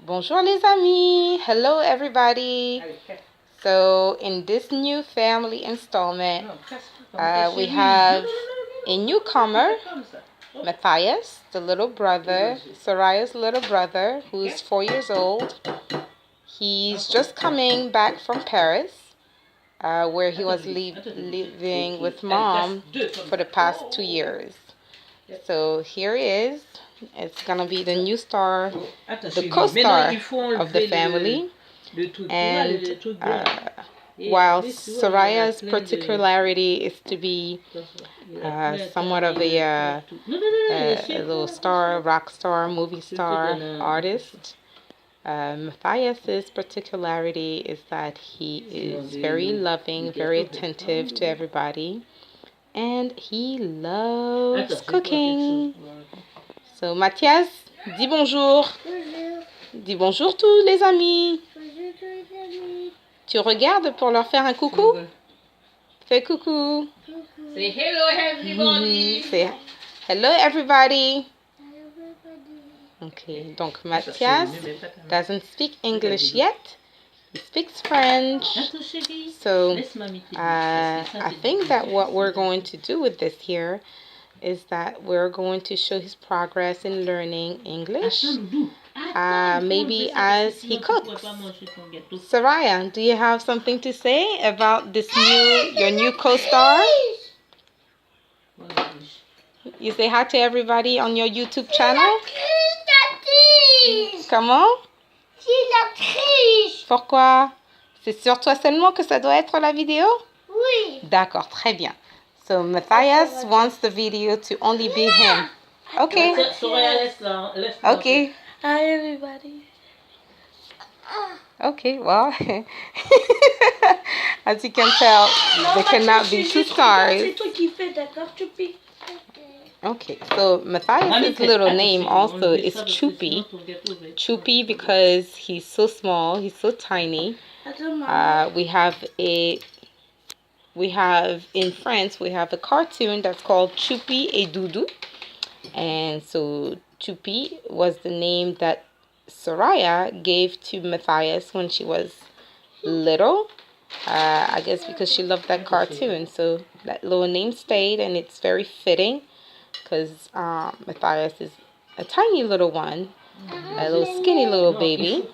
Bonjour les amis. Hello everybody. So in this new family installment, we have a newcomer, Matthias, the little brother, Soraya's little brother, who's 4 years old. He's just coming back from Paris, where he was living with mom for the past 2 years. So here he is. It's gonna be the new star, the co-star of the family. And while Soraya's particularity is to be somewhat of a little star, rock star, movie star, artist, Matthias's particularity is that he is very loving, very attentive to everybody, and he loves cooking. So, Mathias, dis bonjour. Bonjour. Dis bonjour tous les amis. Bonjour tous les amis. Tu regardes pour leur faire un coucou? Fais coucou. Coucou. Say hello everybody. Say hello everybody. Hello everybody. Okay, donc Mathias doesn't speak English yet. He speaks French. So I think that what we're going to do with this here is that we're going to show his progress in learning English, maybe as he cooks. Soraya, do you have something to say about this your new co-star? You say hi to everybody on your YouTube channel? Comment? C'est la triche. Pourquoi? C'est sur toi seulement que ça doit être la vidéo? Oui. D'accord, très bien. So Matthias wants the video to only be him. Okay. Okay. Hi everybody. Okay, well, as you can tell, there cannot be two stars. C'est toi qui fais, d'accord, Choupi? Okay, so Matthias' little name also is Choupy. Choupy because he's so small, he's so tiny. We have in France, we have a cartoon that's called Choupy et Doudou. And so Choupy was the name that Soraya gave to Matthias when she was little. I guess because she loved that cartoon. So that little name stayed, and it's very fitting because Matthias is a tiny little one, a little skinny little baby.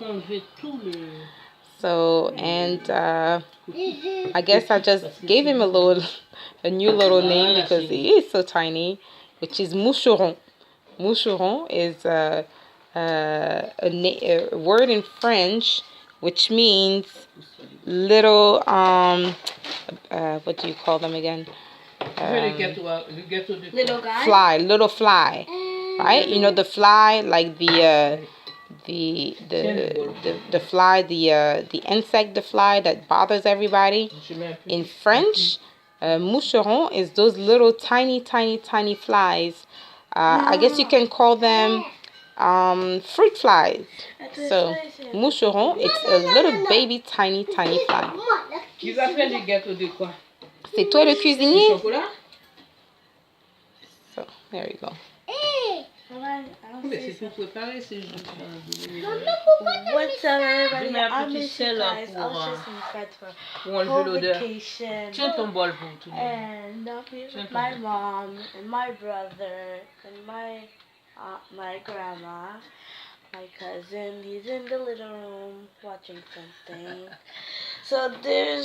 So, and I guess I just gave him a new little name because he is so tiny, which is Moucheron. Moucheron is a word in French which means little, what do you call them again? Little guy? Little fly, right? You know the fly, like the fly, the insect, the fly that bothers everybody. In French, moucheron is those little tiny flies. I guess you can call them fruit flies. So moucheron, it's a little baby tiny fly. C'est toi le cuisinier? So there you go. What's up, everybody? I miss you guys. I was just in France for whole vacation. And I'm here with my mom and my brother and my grandma. My cousin, he's in the living room watching something. So there's